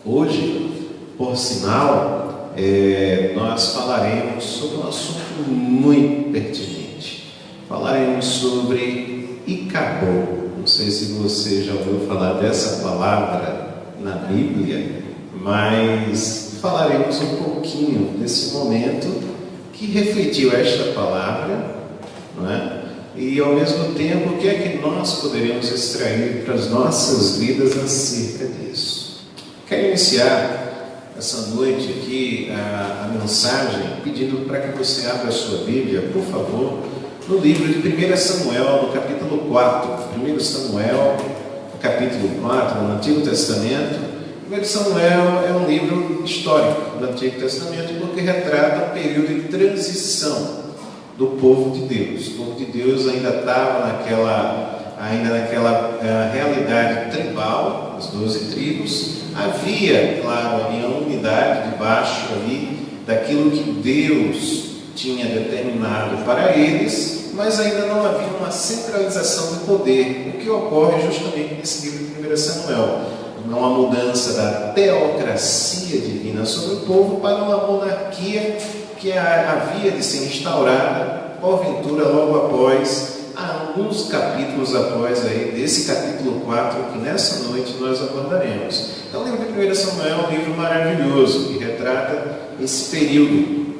Hoje, por sinal, nós falaremos sobre um assunto muito pertinente. Falaremos sobre Icabod. Não sei se você já ouviu falar dessa palavra na Bíblia, mas falaremos um pouquinho desse momento que refletiu esta palavra, não é? E ao mesmo tempo, o que é que nós poderemos extrair para as nossas vidas acerca disso? Quero iniciar essa noite aqui a mensagem pedindo para que você abra a sua Bíblia, por favor, no livro de 1 Samuel, no capítulo 4. 1 Samuel, no capítulo 4, no Antigo Testamento. 1 Samuel é um livro histórico do Antigo Testamento porque retrata o período de transição do povo de Deus. O povo de Deus ainda estava naquela realidade tribal, as 12 tribos. Havia, claro, ali a unidade debaixo ali daquilo que Deus tinha determinado para eles, mas ainda não havia uma centralização do poder, o que ocorre justamente nesse livro de 1 Samuel. Uma mudança da teocracia divina sobre o povo para uma monarquia que havia de ser instaurada, porventura, logo após, alguns capítulos após aí, desse capítulo 4, que nessa noite nós abordaremos. Então, o livro de 1 Samuel é um livro maravilhoso, que retrata esse período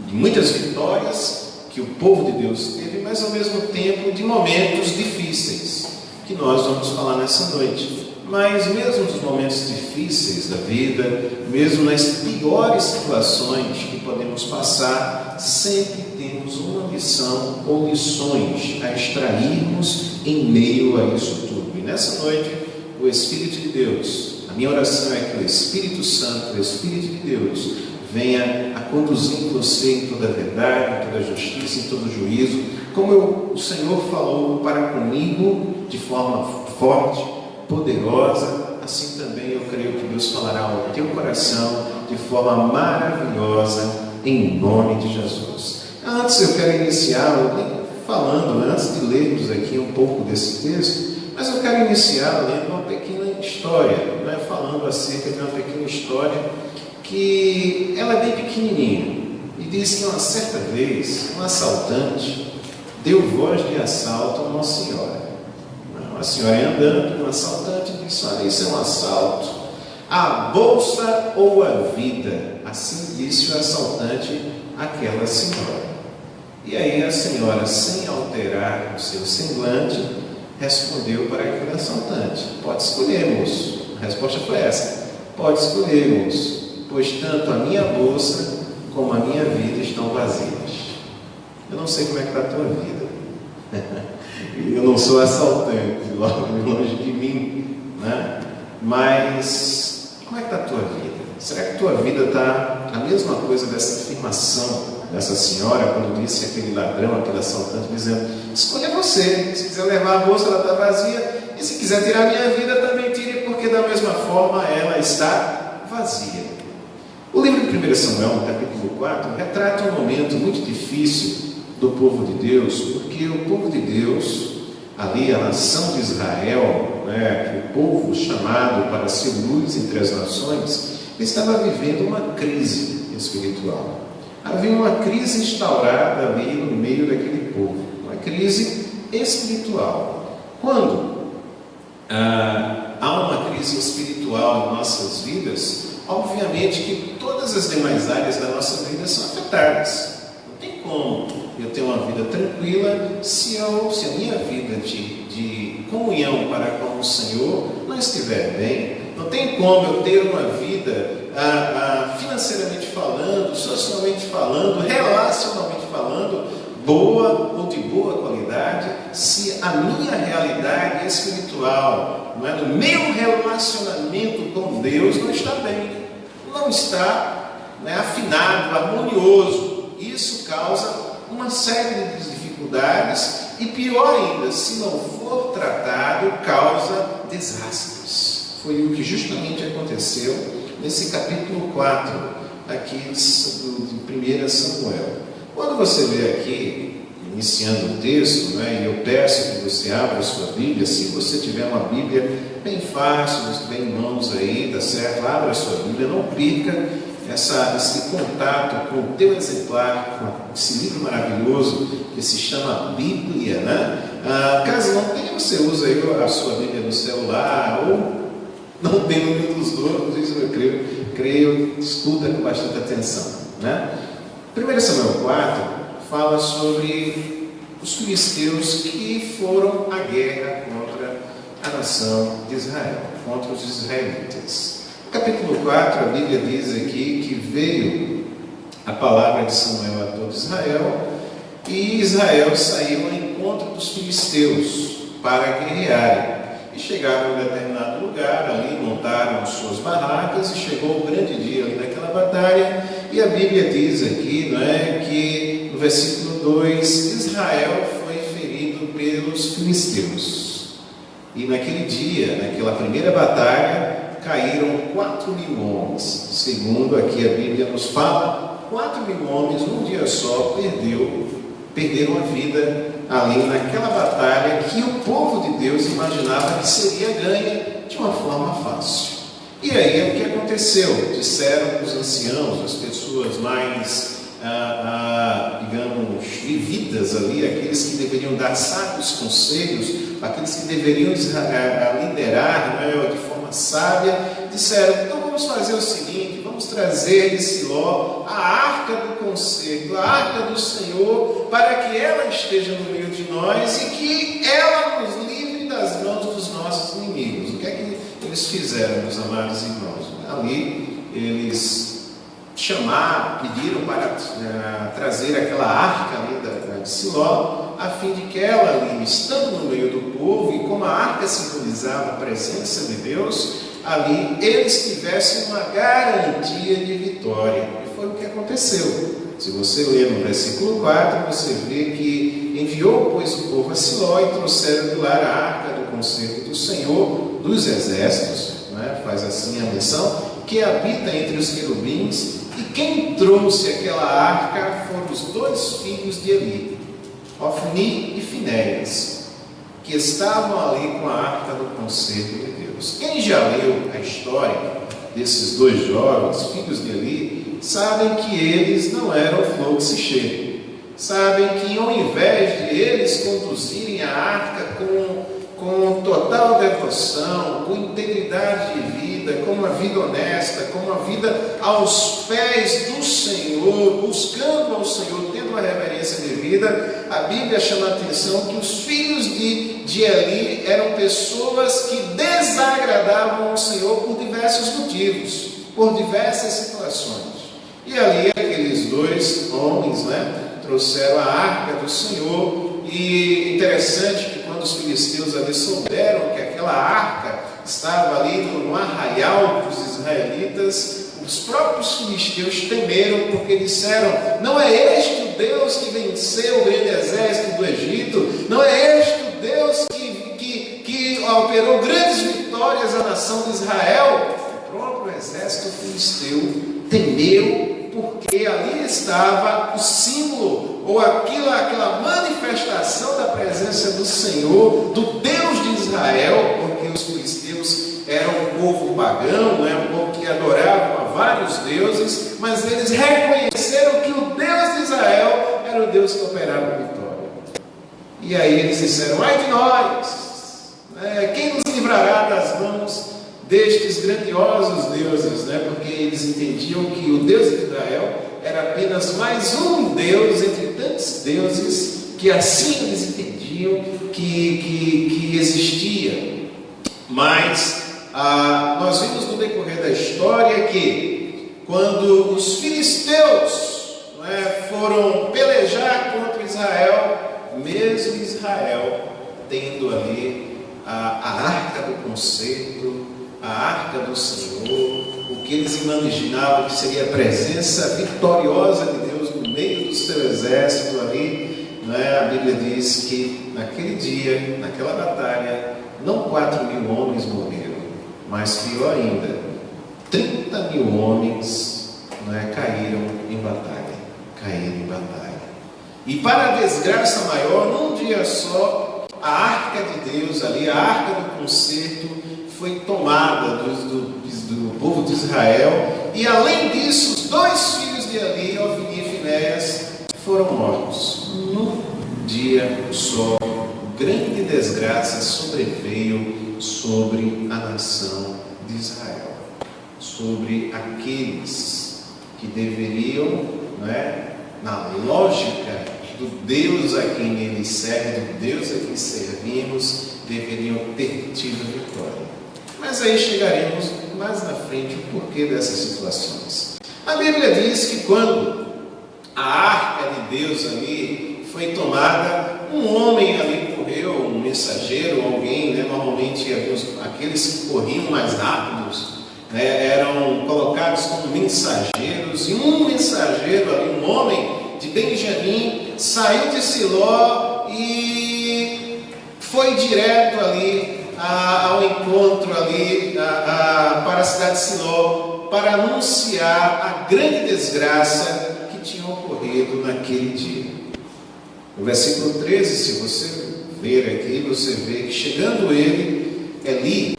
de muitas vitórias que o povo de Deus teve, mas ao mesmo tempo de momentos difíceis, que nós vamos falar nessa noite. Mas mesmo nos momentos difíceis da vida, mesmo nas piores situações que podemos passar, sempre temos uma lição ou lições a extrairmos em meio a isso tudo. E nessa noite, o Espírito de Deus, a minha oração é que o Espírito Santo, o Espírito de Deus, venha a conduzir você em toda a verdade, em toda a justiça, em todo o juízo, como o Senhor falou para comigo de forma forte, poderosa, assim também eu creio que Deus falará ao teu coração de forma maravilhosa, em nome de Jesus. Antes eu quero iniciar falando, antes de lermos aqui um pouco desse texto, mas eu quero iniciar lendo uma pequena história, né? Falando acerca de uma pequena história que ela é bem pequenininha, e diz que uma certa vez um assaltante deu voz de assalto a uma senhora. Uma senhora ia andando, um assaltante disse: olha, isso é um assalto, a bolsa ou a vida? Assim disse o assaltante àquela senhora. E aí a senhora, sem alterar o seu semblante, respondeu para aquele assaltante: pode escolher, moço. A resposta foi essa: pode escolher, moço, pois tanto a minha bolsa como a minha vida estão vazias. Eu não sei como é que está a tua vida. Eu não sou assaltante, logo longe de mim, né? Mas como é que está a tua vida? Será que a tua vida está a mesma coisa dessa afirmação dessa senhora, quando disse aquele ladrão, aquele assaltante, dizendo: escolha você, se quiser levar a bolsa, ela está vazia, e se quiser tirar a minha vida, também tire, porque da mesma forma ela está vazia. O livro de 1 Samuel, no capítulo 4, retrata um momento muito difícil do povo de Deus, porque o povo de Deus, ali a nação de Israel, o povo chamado para ser luz entre as nações, estava vivendo uma crise espiritual. Havia uma crise instaurada ali no meio daquele povo, uma crise espiritual. Quando há uma crise espiritual em nossas vidas, obviamente que todas as demais áreas da nossa vida são afetadas. Não tem como eu ter uma vida tranquila se a minha vida de comunhão para com o Senhor não estiver bem. Não tem como eu ter uma vida financeiramente falando, socialmente falando, relacionalmente falando, boa ou de boa qualidade, se a minha realidade espiritual, do meu relacionamento com Deus não está bem, não está afinado, harmonioso. Isso causa uma série de dificuldades e, pior ainda, se não for tratado, causa desastres. Foi o que justamente aconteceu nesse capítulo 4 aqui de 1 Samuel. Quando você lê aqui iniciando o texto, né, e eu peço que você abra a sua Bíblia. Se você tiver uma Bíblia bem fácil, você tiver em mãos aí, tá certo? Abra a sua Bíblia, não perca esse contato com o teu exemplar, com esse livro maravilhoso que se chama Bíblia, né? Caso não tenha, você usa aí a sua Bíblia no celular, ou não tem nenhum dos dois, isso eu creio, escuta com bastante atenção, né? 1 Samuel 4 fala sobre os filisteus que foram à guerra contra a nação de Israel, contra os israelitas. No capítulo 4, a Bíblia diz aqui que veio a palavra de Samuel a todo Israel, e Israel saiu ao encontro dos filisteus para guerrearem. E chegaram a um determinado lugar, ali montaram suas barracas, e chegou o grande dia ali naquela batalha. E a Bíblia diz aqui, não é, que no versículo 2, Israel foi ferido pelos filisteus. E naquele dia, naquela primeira batalha, caíram 4.000 homens. Segundo aqui a Bíblia nos fala, 4.000 homens num dia só perderam a vida ali naquela batalha que o povo de Deus imaginava que seria ganha de uma forma fácil. E aí o que aconteceu? Disseram os anciãos, as pessoas mais, digamos, vividas ali, aqueles que deveriam dar sábios conselhos, aqueles que deveriam liderar, né, de forma sábia, disseram: então vamos fazer o seguinte, vamos trazer de Siló a arca do concerto, a arca do Senhor, para que ela esteja no meio de nós e que ela nos livre das mãos dos nossos inimigos. O que é que eles fizeram, meus amados irmãos? Ali eles pediram para trazer aquela arca ali de Siló, a fim de que ela ali, estando no meio do povo, e como a arca simbolizava a presença de Deus, ali eles tivessem uma garantia de vitória. E foi o que aconteceu. Se você ler no versículo 4, você vê que enviou, pois, o povo a Siló, e trouxeram de lá a arca do concerto do Senhor dos exércitos, né? Faz assim a menção, que habita entre os querubins. E quem trouxe aquela arca foram os 2 filhos de Eli, Ofni e Finéias, que estavam ali com a arca do concerto de Deus. Quem já leu a história desses 2 jovens, filhos de Eli, sabem que eles não eram flor que se cheira. Sabem que ao invés de eles conduzirem a arca com total devoção, com integridade de vida, com uma vida honesta, com uma vida aos pés do Senhor, buscando ao Senhor, tendo uma reverência de vida, a Bíblia chama a atenção que os filhos de Eli eram pessoas que desagradavam ao Senhor por diversos motivos, por diversas situações. E ali aqueles 2 homens, né, trouxeram a arca do Senhor. E interessante que quando os filisteus ali souberam que aquela arca estava ali no arraial dos israelitas, os próprios filisteus temeram, porque disseram: não é este o Deus que venceu o grande exército do Egito? Não é este o Deus que operou grandes vitórias à nação de Israel? O próprio exército filisteu temeu, porque ali estava o símbolo, ou aquela manifestação da presença do Senhor, do Deus de Israel, porque os filisteus eram um povo pagão, um povo que adorava a vários deuses, mas eles reconheceram que o Deus de Israel era o Deus que operava a vitória. E aí eles disseram: ai de nós, quem nos livrará das mãos destes grandiosos deuses, porque eles entendiam que o Deus de Israel era apenas mais um Deus entre tantos deuses, que assim eles entendiam que existia. Mas nós vimos no decorrer da história que quando os filisteus foram pelejar contra Israel, mesmo Israel tendo ali a arca do concerto, a arca do Senhor, o que eles imaginavam que seria a presença vitoriosa de Deus no meio do seu exército ali, a Bíblia diz que naquele dia, naquela batalha, não 4.000 homens morreram, mas pior ainda, 30.000 homens caíram em batalha. E para a desgraça maior, num dia só, a arca de Deus ali, a arca do concerto, foi tomada do povo de Israel. E além disso, os 2 filhos de Eli, Ofni e Finéias, foram mortos. Num dia só, grande desgraça sobreveio sobre a nação de Israel, sobre aqueles que deveriam, na lógica do Deus a quem eles servem, do Deus a quem servimos, deveriam ter tido vitória. Mas aí chegaremos mais na frente o porquê dessas situações. A Bíblia diz que quando a arca de Deus ali foi tomada, um homem ali correu, um mensageiro, alguém, normalmente aqueles que corriam mais rápidos, eram colocados como mensageiros, e um mensageiro ali, um homem de Benjamim, saiu de Siló e foi direto ali ao encontro ali para a cidade de Siló, para anunciar a grande desgraça que tinha ocorrido naquele dia. No versículo 13, se você ver aqui, você vê que chegando ele, Eli,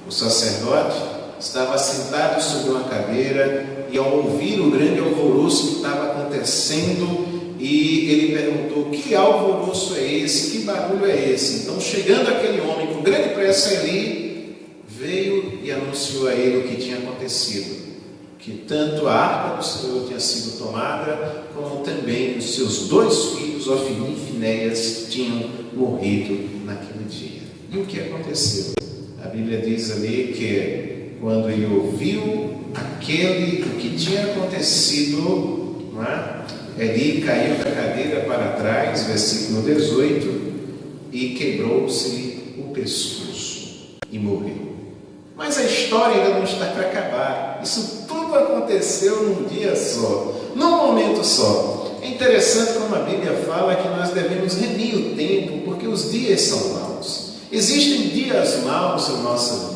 o sacerdote, estava sentado sobre uma cadeira, e ao ouvir o grande alvoroço que estava acontecendo, e ele perguntou: que alvoroço é esse? Que barulho é esse? Então, chegando aquele homem com grande pressa, Eli veio e anunciou a ele o que tinha acontecido, que tanto a arca do Senhor tinha sido tomada, como também os seus 2 filhos, Ofni e Finéias, tinham morrido naquele dia. E o que aconteceu? A Bíblia diz ali que quando ele ouviu o que tinha acontecido, Eli caiu da cadeira para trás, versículo 18, e quebrou-se o pescoço e morreu. Mas a história ainda não está para acabar. Isso tudo aconteceu num dia só, num momento só. É interessante como a Bíblia fala que nós devemos remir o tempo, porque os dias são maus. Existem dias maus em nossa vida.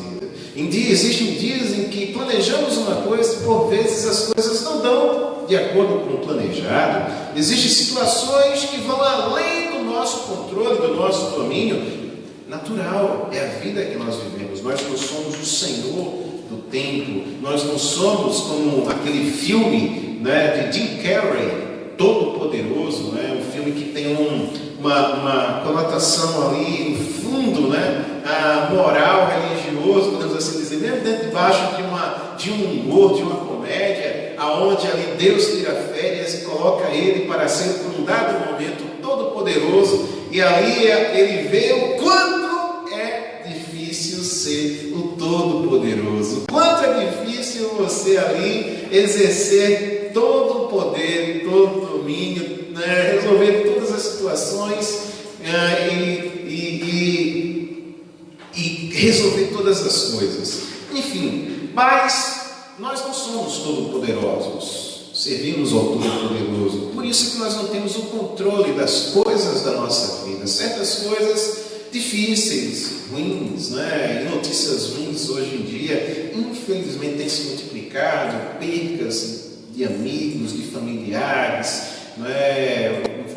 Existem dias em que planejamos uma coisa e por vezes as coisas não dão de acordo com o planejado. Existem situações que vão além do nosso controle, do nosso domínio. Natural, é a vida que nós vivemos. Nós não somos o Senhor do tempo. Nós não somos como aquele filme de Jim Carrey, Todo-Poderoso, um filme que tem uma conotação ali no fundo, moral, religioso, podemos assim dizer, mesmo dentro de baixo de um humor, de uma comédia, aonde ali Deus tira férias e coloca ele para ser, por um dado momento, todo-poderoso, e ali ele vê o quanto é difícil ser o todo-poderoso, quanto é difícil você ali exercer todo o poder, todo o domínio, resolver todas as situações e resolver todas as coisas. Enfim, mas nós não somos todo-poderosos, servimos ao Todo-Poderoso. Por isso que nós não temos o controle das coisas da nossa vida. Certas coisas difíceis, ruins, e notícias ruins hoje em dia, infelizmente, têm se multiplicado, percas de amigos, de familiares,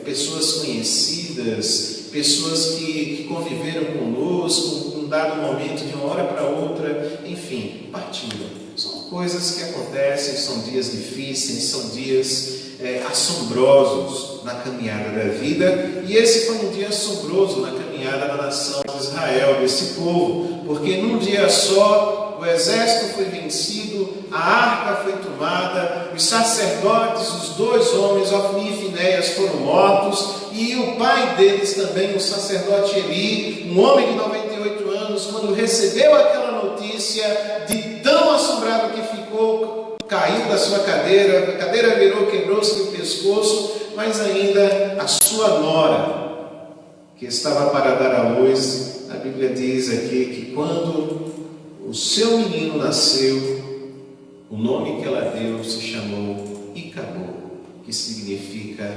pessoas conhecidas, pessoas que conviveram conosco num dado momento, de uma hora para outra, enfim, partiram. São coisas que acontecem, são dias difíceis, são dias assombrosos na caminhada da vida, e esse foi um dia assombroso na caminhada da nação de Israel, desse povo, porque num dia só o exército foi vencido, a arca foi tomada, os sacerdotes, os 2 homens, Ofni e Finéias, foram mortos, e o pai deles também, o sacerdote Eli, um homem de 98 anos, quando recebeu aquela notícia, de tão assombrado que ficou, caiu da sua cadeira, a cadeira virou, quebrou-se o pescoço, mas ainda a sua nora, que estava para dar à luz, a Bíblia diz aqui que quando o seu menino nasceu, o nome que ela deu se chamou Icabô, que significa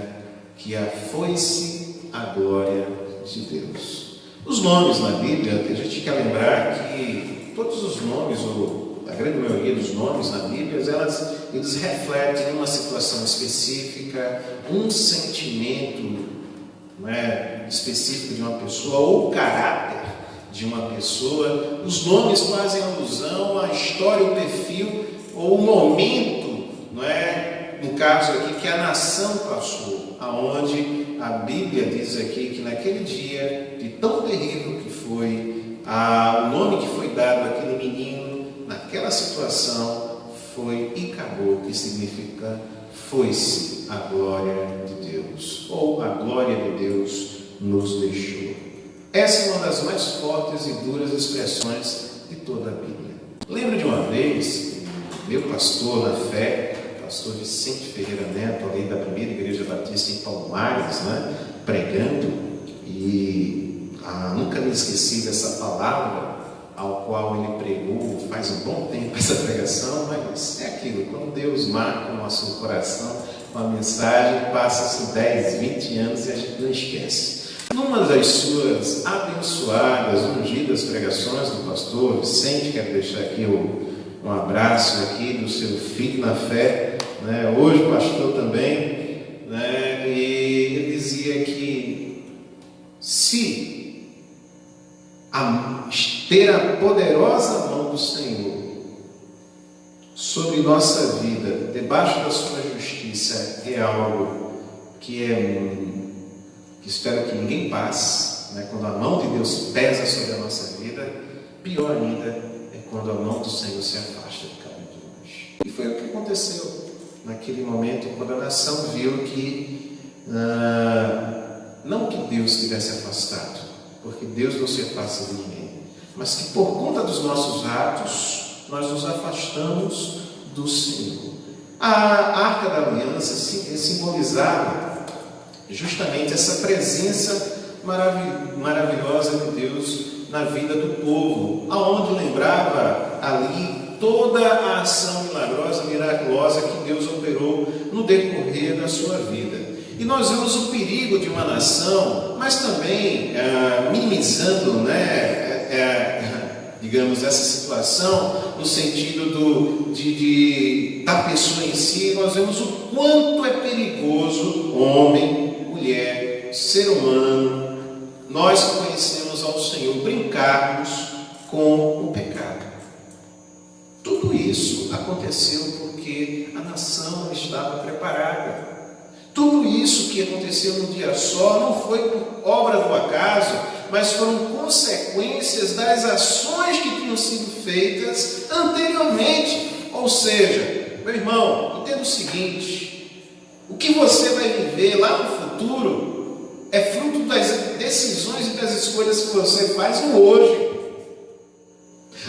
que foi-se a glória de Deus. Os nomes na Bíblia, a gente quer lembrar que todos os nomes, ou a grande maioria dos nomes na Bíblia, eles refletem uma situação específica, um sentimento, não é, específico de uma pessoa, ou o caráter de uma pessoa. Os nomes fazem alusão à história, o perfil, ou o momento, não é, no caso aqui, que a nação passou, aonde a Bíblia diz aqui que naquele dia, de tão terrível que foi, o nome que foi dado àquele menino, naquela situação, foi Icabod, que significa foi-se a glória de Deus, ou a glória de Deus nos deixou. Essa é uma das mais fortes e duras expressões de toda a Bíblia. Lembro de uma vez, meu pastor na fé, pastor Vicente Ferreira Neto, ali da primeira igreja batista em Palmares, né, pregando, e nunca me esqueci dessa palavra, ao qual ele pregou faz um bom tempo essa pregação, mas é aquilo, quando Deus marca o nosso coração com a mensagem, passa-se 10, 20 anos e a gente não esquece. Numa das suas abençoadas, ungidas pregações do pastor Vicente, quero deixar aqui um abraço aqui do seu filho na fé, né, hoje pastor também, né, e ele dizia que se ter a poderosa mão do Senhor sobre nossa vida, debaixo da sua justiça, é algo que espero que ninguém passe, né? Quando a mão de Deus pesa sobre a nossa vida, pior ainda é quando a mão do Senhor se afasta de cada um de nós. E foi o que aconteceu naquele momento, quando a nação viu que não que Deus tivesse afastado, porque Deus não se afasta de ninguém, mas que por conta dos nossos atos, nós nos afastamos do Senhor. A Arca da Aliança simbolizava justamente essa presença maravilhosa de Deus na vida do povo, aonde lembrava ali toda a ação milagrosa, miraculosa que Deus operou no decorrer da sua vida. E nós vemos o perigo de uma nação, mas também minimizando, né, digamos, essa situação no sentido da pessoa em si. Nós vemos o quanto é perigoso homem, mulher, ser humano, nós que conhecemos ao Senhor, brincarmos com o pecado. Tudo isso aconteceu porque a nação não estava preparada. Tudo isso que aconteceu num dia só não foi por obra do acaso, mas foram consequências das ações que tinham sido feitas anteriormente. Ou seja, meu irmão, entenda o seguinte: o que você vai viver lá no futuro é fruto das decisões e das escolhas que você faz no hoje.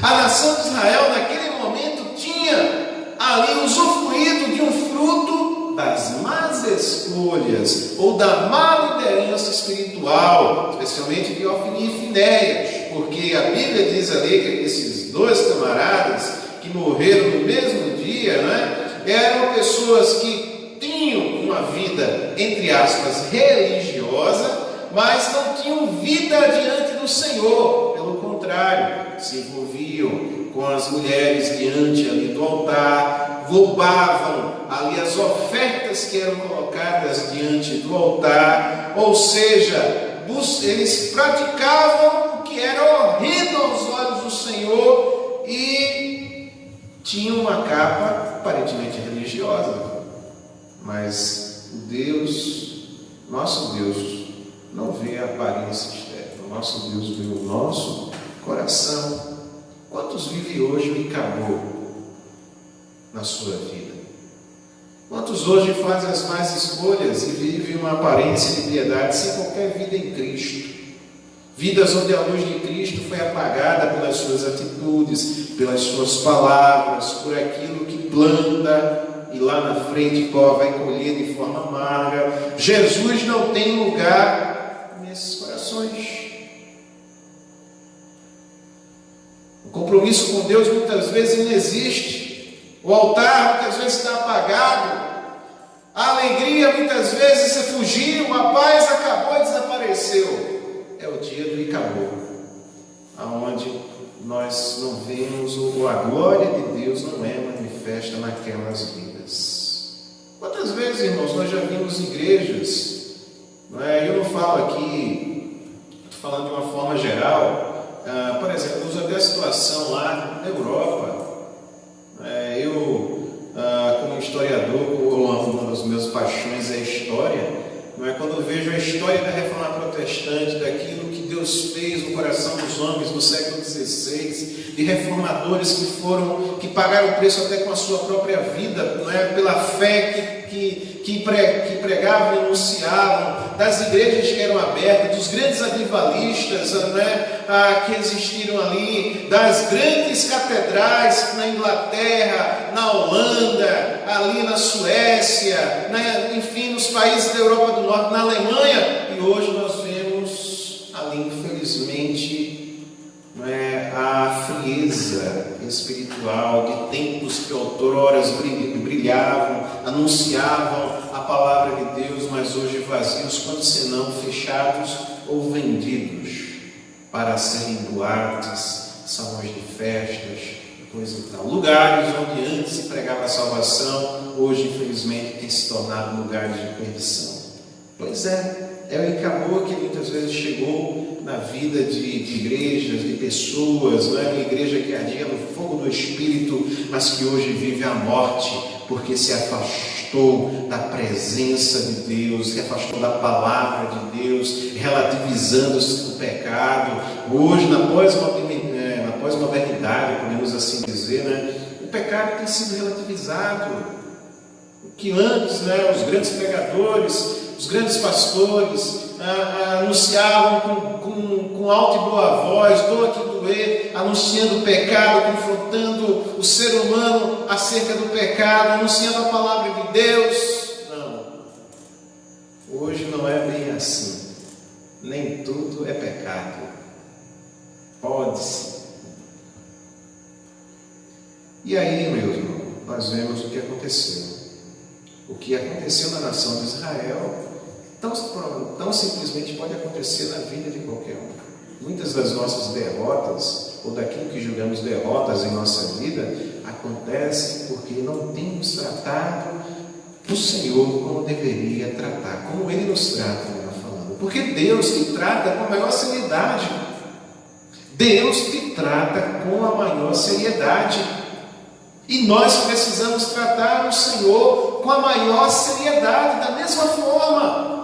A nação de Israel naquele momento tinha ali usufruído de um fruto das más escolhas, ou da má liderança espiritual, especialmente de Ofni e Finéias, porque a Bíblia diz ali que esses dois camaradas que morreram no mesmo dia, né, eram pessoas que tinham uma vida, entre aspas, religiosa, mas não tinham vida diante do Senhor. Pelo contrário, se envolviam com as mulheres diante ali do altar, roubavam ali as ofertas que eram colocadas diante do altar, ou seja, eles praticavam o que era horrível aos olhos do Senhor e tinham uma capa aparentemente religiosa, mas nosso Deus, não vê a aparência externa, nosso Deus vê o nosso coração. Quantos vivem hoje o Icabod na sua vida? Quantos hoje fazem as más escolhas e vivem uma aparência de piedade sem qualquer vida em Cristo? Vidas onde a luz de Cristo foi apagada pelas suas atitudes, pelas suas palavras, por aquilo que planta e lá na frente vai colher de forma amarga. Jesus não tem lugar nesses corações. O compromisso com Deus muitas vezes não existe. O altar muitas vezes está apagado. A alegria muitas vezes se fugiu. A paz acabou e desapareceu. É o dia do Icabod, aonde nós não vemos, ou a glória de Deus não é manifesta naquelas vidas. Quantas vezes, irmãos, nós já vimos igrejas, não é? Eu não falo aqui, estou falando de uma forma geral, por exemplo, eu uso até a situação lá na Europa. Eu, como historiador, uma das minhas paixões é a história. Não é? Quando eu vejo a história da Reforma Protestante, daquilo que Deus fez no coração dos homens do século XVI, de reformadores que pagaram o preço até com a sua própria vida, não é? Pela fé que pregavam e anunciavam, das igrejas que eram abertas, dos grandes avivalistas, não é? Que existiram ali, das grandes catedrais na Inglaterra, na Holanda, ali na Suécia, enfim, nos países da Europa do Norte, na Alemanha, e hoje nós vemos ali, infelizmente, não é, a frieza espiritual de tempos que outrora brilhavam, anunciavam a palavra de Deus, mas hoje vazios, quando senão fechados ou vendidos para serem boates, salões de festas, coisa e tal. Lugares onde antes se pregava a salvação, hoje infelizmente tem se tornado lugares de perdição. Pois é o encabor que muitas vezes chegou na vida de igrejas, de pessoas, não é? Uma igreja que ardia no fogo do Espírito, mas que hoje vive a morte, porque se afastou da presença de Deus, se afastou da palavra de Deus, relativizando-se o pecado. Hoje, na pós-modernidade, podemos assim dizer, né? O pecado tem sido relativizado. O que antes, né, os grandes pregadores, os grandes pastores anunciavam com alta e boa voz, doa que doer, anunciando o pecado, confrontando o ser humano acerca do pecado, anunciando a palavra de Deus. Não, hoje não é bem assim. Nem tudo é pecado. Pode-se. E aí, meu irmão, nós vemos o que aconteceu. O que aconteceu na nação de Israel tão simplesmente pode acontecer na vida de qualquer um. Muitas das nossas derrotas, ou daquilo que julgamos derrotas em nossa vida, acontecem porque não temos tratado o Senhor como deveria tratar, como Ele nos trata, melhor falando. Porque Deus te trata com a maior seriedade. Deus te trata com a maior seriedade. E nós precisamos tratar o Senhor com a maior seriedade, da mesma forma.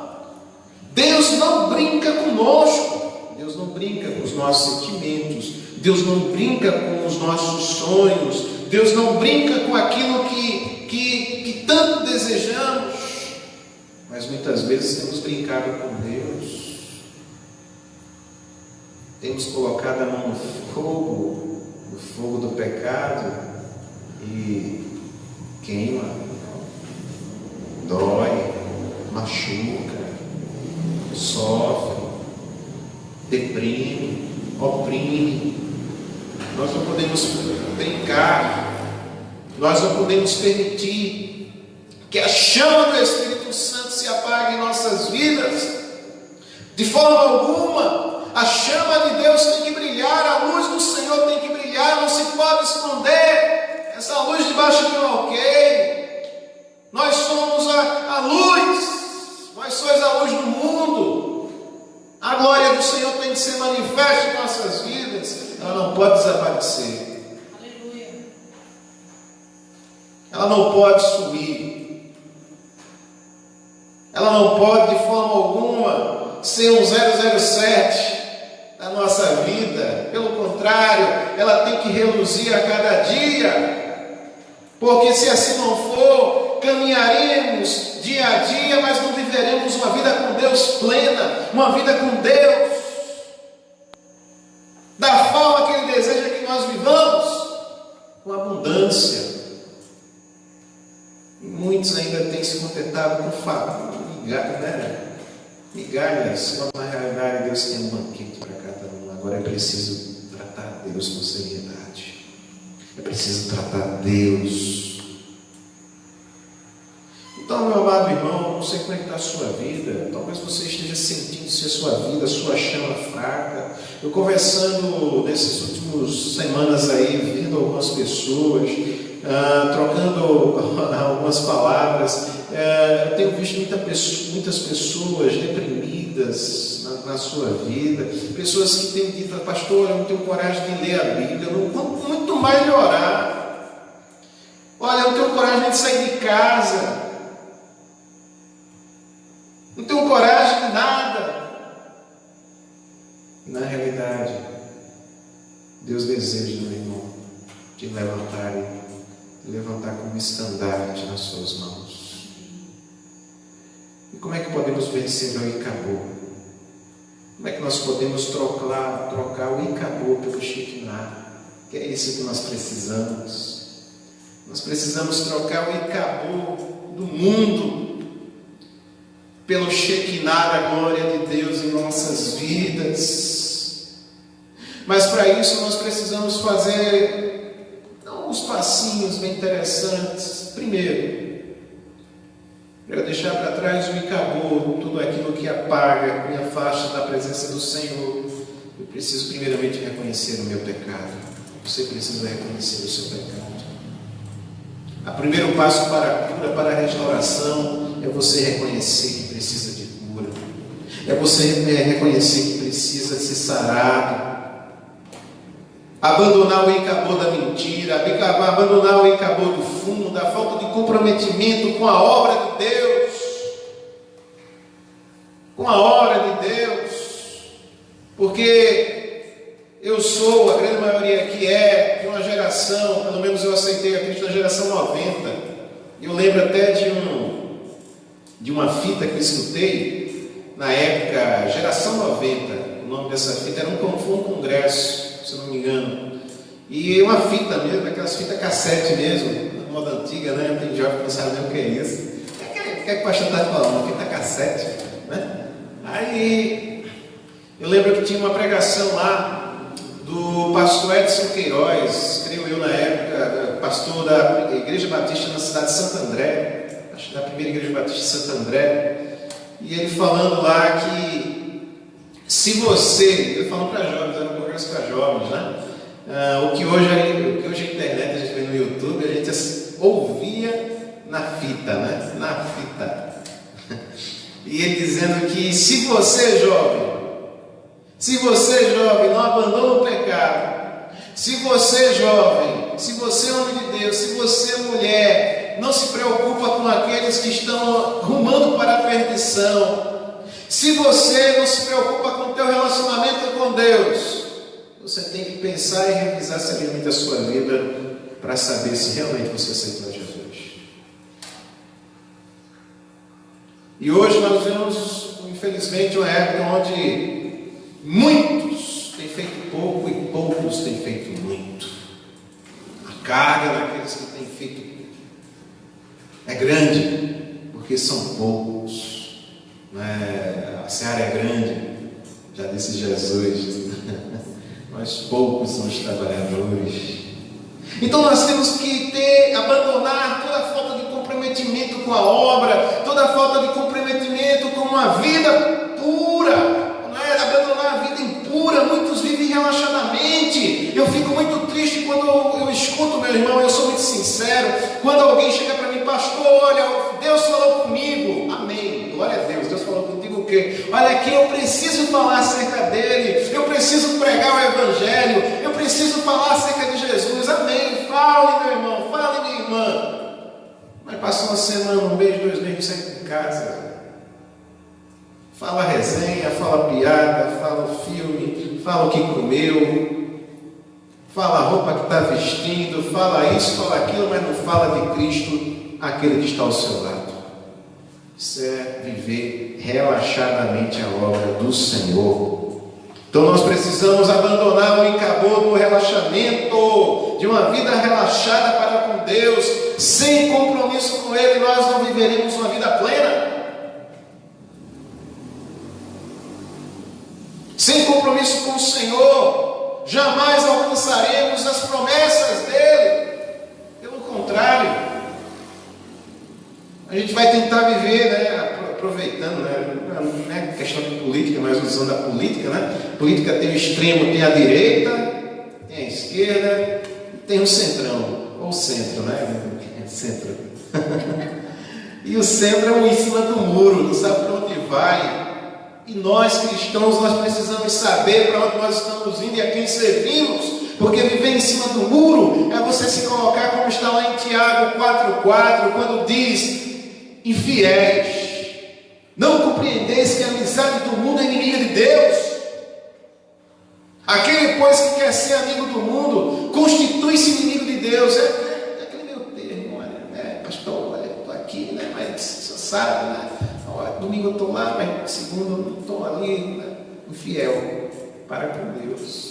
Deus não brinca conosco, Deus não brinca com os nossos sentimentos, Deus não brinca com os nossos sonhos, Deus não brinca com aquilo que tanto desejamos, mas muitas vezes temos brincado com Deus, temos colocado a mão no fogo do pecado, e queima, dói, machuca, sofre, deprime, oprime. Nós não podemos brincar, nós não podemos permitir que a chama do Espírito Santo se apague em nossas vidas. De forma alguma, a chama de Deus tem que brilhar, a luz do Senhor tem que brilhar, não se pode esconder essa luz debaixo de um alqueire. Nós somos a luz, nós somos a luz do mundo. A glória do Senhor tem que ser manifesta em nossas vidas, ela não pode desaparecer. Aleluia. Ela não pode sumir, ela não pode de forma alguma ser um 007 da nossa vida. Pelo contrário, ela tem que reluzir a cada dia, porque se assim não for, caminharemos dia a dia, mas não viveremos uma vida com Deus plena, uma vida com Deus da forma que Ele deseja que nós vivamos, com abundância. E muitos ainda têm se contentado com migalhas, quando na realidade Deus tem um banquete para cada um. Agora é preciso tratar Deus com seriedade, é preciso tratar Deus. Então, meu amado irmão, não sei como é que está a sua vida. Talvez você esteja sentindo se a sua vida, a sua chama fraca. Eu conversando nessas últimas semanas aí, vendo algumas pessoas, trocando algumas palavras, eu tenho visto muitas pessoas deprimidas na sua vida, pessoas que têm dito: pastor, eu não tenho coragem de ler a Bíblia, eu não vou muito mais de orar. Olha, eu não tenho coragem nem de sair de casa, não tenho coragem de nada. Na realidade, Deus deseja, meu irmão, te levantar como estandarte nas suas mãos. E como é que podemos vencer o Icabô? Como é que nós podemos trocar o Icabô pelo Shekinah? Que é isso que nós precisamos. Nós precisamos trocar o Icabô do mundo pelo Shekinah da glória de Deus em nossas vidas. Mas para isso nós precisamos fazer uns passinhos bem interessantes. Primeiro, eu deixar para trás o Icabô, tudo aquilo que apaga, me afasta da presença do Senhor. Eu preciso primeiramente reconhecer o meu pecado. Você precisa reconhecer o seu pecado. O primeiro passo para a cura, para a restauração, é você reconhecer que precisa de cura. É você reconhecer que precisa ser sarado. Abandonar o Icabô da mentira, abandonar o Icabô do fumo, da falta de comprometimento com a obra de Deus. Com a obra de Deus. Porque eu sou, a grande maioria aqui de uma geração, pelo menos eu aceitei a Cristo na geração 90. Eu lembro até de uma fita que eu escutei na época, geração 90. O nome dessa fita foi um congresso, se eu não me engano. E uma fita mesmo, aquelas fitas cassete mesmo, na moda antiga, né? Tem jovem que não sabe nem o que é isso. O que é que o pastor está falando? Fita cassete, né? Aí eu lembro que tinha uma pregação lá do pastor Edson Queiroz, creio eu na época, pastor da Igreja Batista na cidade de Santo André, acho que da primeira Igreja Batista de Santo André, e ele falando lá que se você, ele falando para jovens, era um congresso para jovens, né? O que hoje a internet, a gente vê no YouTube, a gente ouvia na fita, né? Na fita. E ele dizendo que se você, jovem, não abandona o pecado, se você, jovem, se você, homem de Deus, se você, mulher, não se preocupa com aqueles que estão rumando para a perdição, se você não se preocupa com o teu relacionamento com Deus, você tem que pensar e revisar seriamente a sua vida para saber se realmente você aceitou Jesus. E hoje nós vemos, infelizmente, uma época onde muitos têm feito pouco e poucos têm feito muito. A carga daqueles que têm feito é grande, porque são poucos. A seara é grande, já disse Jesus, mas poucos são os trabalhadores. Então nós temos que abandonar toda a falta de comprometimento com a obra, toda a falta de comprometimento com uma vida pura. Abandonar a vida impura. Muitos vivem relaxadamente. Eu fico muito triste quando eu escuto, meu irmão, eu sou muito sincero, quando alguém chega para mim: pastor, olha, Deus falou comigo. Amém, glória a Deus. Deus falou contigo o quê? Olha aqui, eu preciso falar acerca dele, eu preciso pregar o evangelho, eu preciso falar acerca de Jesus. Amém, fale, meu irmão, fale, minha irmã. Mas passa uma semana, um mês, 2 meses, sai de casa, fala resenha, fala piada, fala o filme, fala o que comeu, fala a roupa que está vestindo, fala isso, fala aquilo, mas não fala de Cristo, aquele que está ao seu lado. Isso é viver relaxadamente a obra do Senhor. Então nós precisamos abandonar o Icabô do relaxamento, de uma vida relaxada para com Deus, sem compromisso com Ele, nós não viveremos uma vida plena. Sem compromisso com o Senhor, jamais alcançaremos as promessas dele. Pelo contrário, a gente vai tentar viver, aproveitando, né? Não é questão de política, mas usando a política, né? A política tem o extremo, tem a direita, tem a esquerda, tem o centrão, ou o centro, né? Centro. E o centro é um em cima do muro, não sabe para onde vai. E nós cristãos, nós precisamos saber para onde nós estamos indo e a quem servimos. Porque viver em cima do muro é você se colocar como está lá em Tiago 4,4, quando diz: infiéis, não compreendeis que a amizade do mundo é inimiga de Deus? Aquele, pois, que quer ser amigo do mundo, constitui-se inimigo de Deus. É aquele meu termo, olha, pastor, olha, eu estou aqui, né, mas você sabe, né? Olha, domingo eu estou lá, mas segundo eu não estou ali, né? Infiel, para com Deus.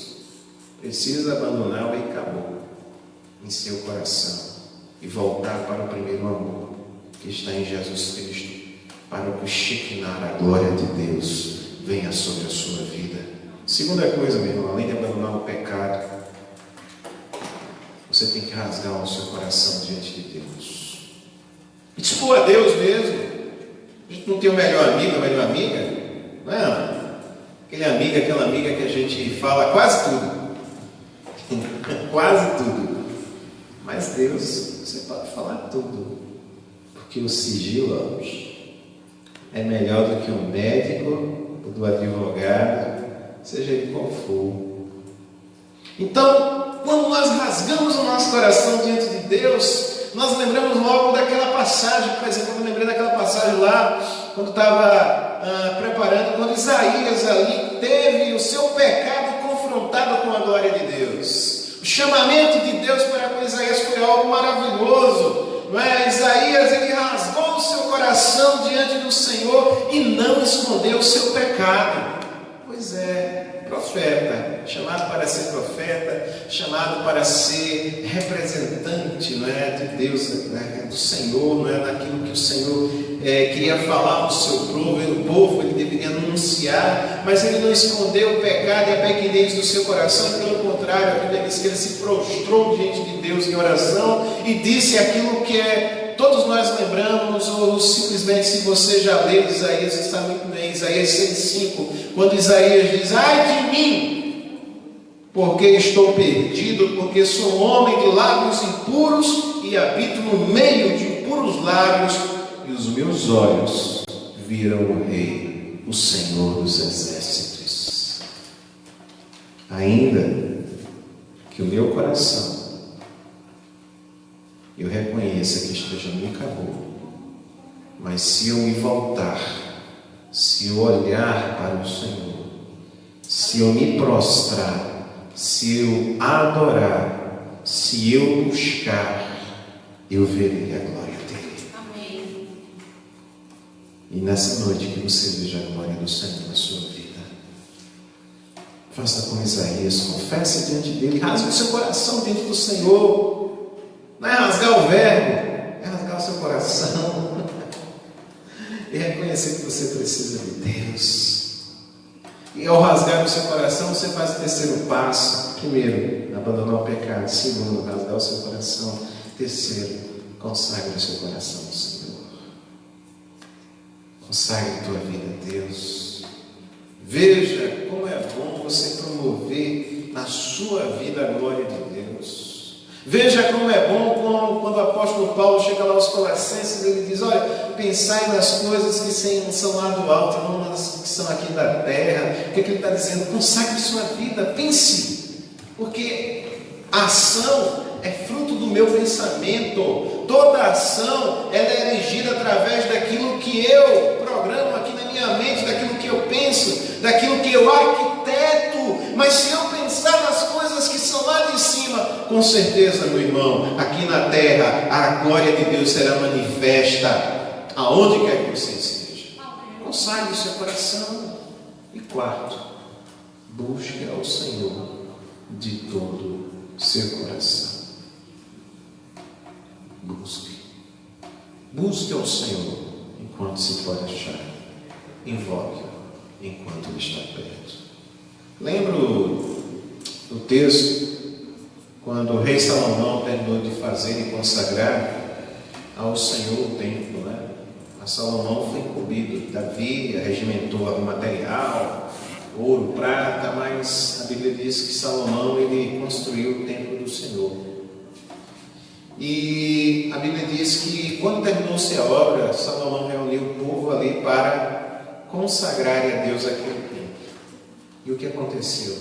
Precisa abandonar o e acabou em seu coração e voltar para o primeiro amor que está em Jesus Cristo, para que o Shekinah, a glória de Deus, venha sobre a sua vida. Segunda coisa, meu irmão, além de abandonar o pecado, você tem que rasgar o seu coração diante de Deus e dispor a Deus mesmo. A gente não tem o melhor amigo, a melhor amiga, não é? Aquela amiga que a gente fala quase tudo. Quase tudo. Mas Deus, você pode falar tudo, porque o sigilo é melhor do que o médico, ou do advogado, seja ele qual for. Então, quando nós rasgamos o nosso coração diante de Deus, nós lembramos logo daquela passagem. Por exemplo, eu lembrei daquela passagem lá, quando estava preparando, quando Isaías ali teve o seu pecado confrontado com a glória de Deus. O chamamento de Deus para com Isaías foi algo maravilhoso, não é? Isaías, ele rasgou o seu coração diante do Senhor e não escondeu o seu pecado. Pois é, profeta, chamado para ser profeta, chamado para ser representante, não é, de Deus, né, do Senhor, não é, daquilo que o Senhor queria falar ao seu povo, ele deveria anunciar, mas ele não escondeu o pecado e a pequenez do seu coração. Pelo contrário, a Bíblia diz que ele se prostrou diante de Deus em oração e disse aquilo que todos nós lembramos, ou simplesmente, se você já leu Isaías, está muito bem, Isaías 6,5, quando Isaías diz: ai de mim, porque estou perdido, porque sou um homem de lábios impuros e habito no meio de impuros lábios, e os meus olhos viram o Rei, o Senhor dos Exércitos. Ainda que o meu coração, eu reconheça que esteja no acabou, mas se eu me voltar, se eu olhar para o Senhor, se eu me prostrar, se eu adorar, se eu buscar, eu verei a glória dele. Amém. E nessa noite que você veja a glória do Senhor na sua vida, faça como Isaías, confesse diante dele, rasgue o seu coração diante do Senhor. Não é rasgar o verbo, é rasgar o seu coração e reconhecer que você precisa de Deus. E ao rasgar o seu coração, você faz o terceiro passo. Primeiro, abandonar o pecado. Segundo, rasgar o seu coração. Terceiro, consagre o seu coração ao Senhor. Consagre a tua vida a Deus. Veja como é bom você promover na sua vida a glória de Deus. Veja como é bom quando o apóstolo Paulo chega lá aos Colossenses, ele diz: olha, pensai nas coisas que são lá do alto, não nas que são aqui da terra. O que ele está dizendo? Consagre sua vida, pense, porque a ação é fruto do meu pensamento. Toda ação ela é erigida através daquilo que eu programo aqui na minha mente, daquilo que eu penso, daquilo que eu arquiteto. Mas se eu pensar nas coisas que são lá de cima, com certeza, meu irmão, aqui na terra a glória de Deus será manifesta aonde quer que você esteja. Consagre o seu coração. E quarto, busque ao Senhor de todo o seu coração. Busque ao Senhor enquanto se pode achar. Invoque-o enquanto ele está perto. Lembro do texto quando o rei Salomão terminou de fazer e consagrar ao Senhor o templo, né? Mas Salomão foi incumbido. Davi regimentou o material, ouro, prata, mas a Bíblia diz que Salomão ele construiu o templo do Senhor. E a Bíblia diz que quando terminou-se a obra, Salomão reuniu o povo ali para consagrar a Deus aquele templo. E o que aconteceu?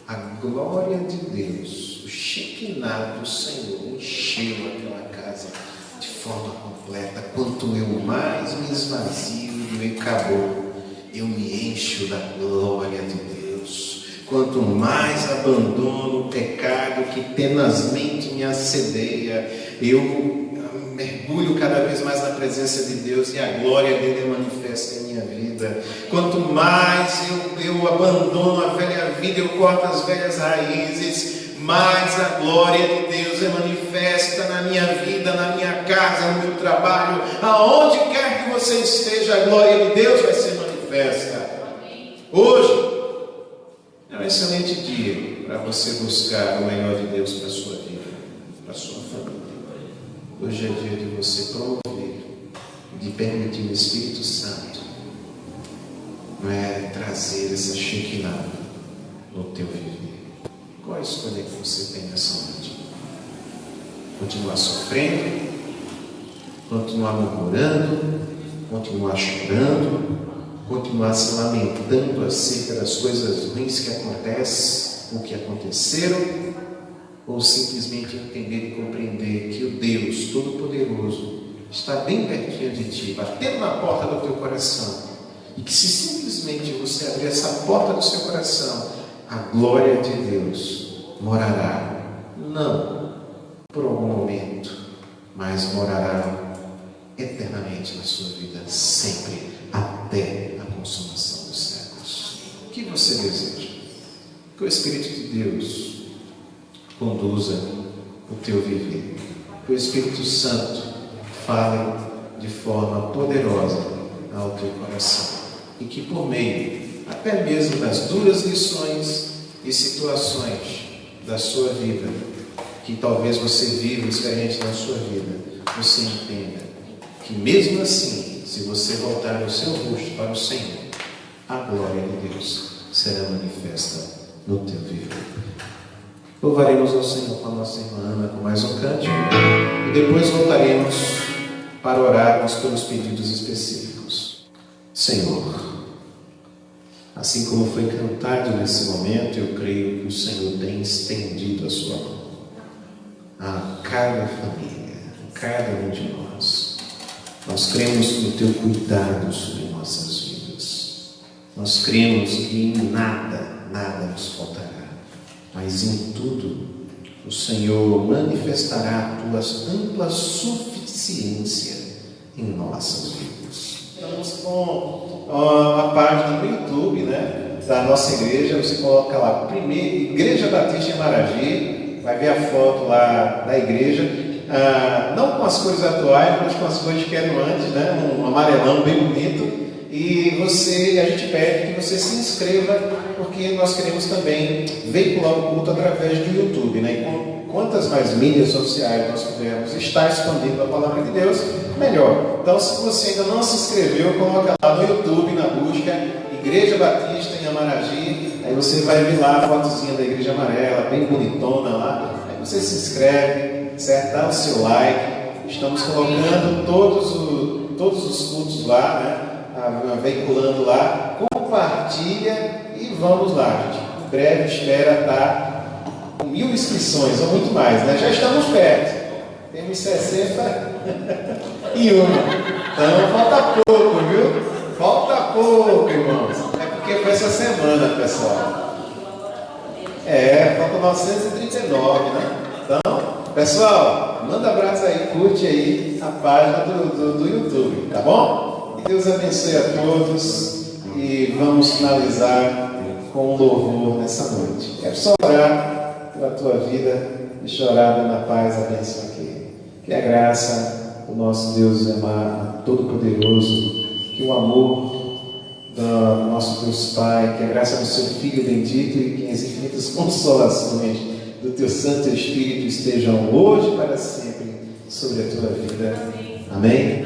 A glória de Deus, o Shekinah do Senhor, encheu aquela casa de forma completa. Quanto eu mais me esvazio do meu caboclo, eu me encho da glória de Deus. Quanto mais abandono o pecado que tenazmente me assedeia, eu mergulho cada vez mais na presença de Deus e a glória dele é manifesta em minha vida. Quanto mais eu abandono a velha vida, eu corto as velhas raízes, mais a glória de Deus é manifesta na minha vida, na minha casa, no meu trabalho, aonde quer que você esteja, a glória de Deus vai ser manifesta. Hoje é um excelente dia para você buscar o melhor de Deus para a sua vida, para a sua família. Hoje é dia de você promover, de permitir o Espírito Santo trazer essa Shekinah no teu viver. Qual a escolha que você tem nessa noite? Continuar sofrendo? Continuar murmurando? Continuar chorando? Continuar se lamentando acerca das coisas ruins que acontecem, ou que aconteceram? Ou simplesmente entender e compreender que o Deus Todo-Poderoso está bem pertinho de ti, batendo na porta do teu coração, e que se simplesmente você abrir essa porta do seu coração, a glória de Deus morará, não por algum momento, mas morará eternamente na sua vida, sempre, até a consumação dos séculos. O que você deseja? Que o Espírito de Deus conduza o teu viver. Que o Espírito Santo fale de forma poderosa ao teu coração. E que por meio, até mesmo das duras lições e situações da sua vida, que talvez você viva experiente na sua vida, você entenda que mesmo assim, se você voltar o seu rosto para o Senhor, a glória de Deus será manifesta no teu viver. Louvaremos ao Senhor com a nossa irmã Ana com mais um cântico e depois voltaremos para orarmos pelos pedidos específicos. Senhor, assim como foi cantado nesse momento, eu creio que o Senhor tem estendido a sua mão a cada família, a cada um de nós. Nós cremos no teu cuidado sobre nossas vidas. Nós cremos que em nada nos faltará. Mas em tudo, o Senhor manifestará a tua ampla suficiência em nossas vidas. Estamos com a página no YouTube, da nossa igreja. Você coloca lá, Igreja Batista em Amaragi, vai ver a foto lá da igreja. Não com as cores atuais, mas com as cores que eram antes, um amarelão bem bonito. E a gente pede que você se inscreva, porque nós queremos também veicular o culto através do YouTube, E quantas mais mídias sociais nós pudermos estar expandindo a palavra de Deus, melhor. Então, se você ainda não se inscreveu, coloca lá no YouTube, na busca, Igreja Batista em Amaragi, aí você vai ver lá a fotozinha da igreja amarela, bem bonitona lá, aí você se inscreve, certo? Dá o seu like. Estamos colocando todos os cultos lá, veiculando lá, compartilha e vamos lá, gente. Em breve espera estar com 1000 inscrições ou muito mais, Já estamos perto. Temos 61. Então falta pouco, viu? Falta pouco, irmãos. É porque foi essa semana, pessoal. Falta 939, Então, pessoal, manda abraço aí, curte aí a página do YouTube, tá bom? Deus abençoe a todos e vamos finalizar com um louvor nessa noite. Quero só orar pela tua vida e chorar na paz, a bênção aqui. Que a graça do nosso Deus Todo-Poderoso, que o amor do nosso Deus Pai, que a graça do seu Filho bendito e que as infinitas consolações do teu Santo Espírito estejam hoje e para sempre sobre a tua vida. Amém?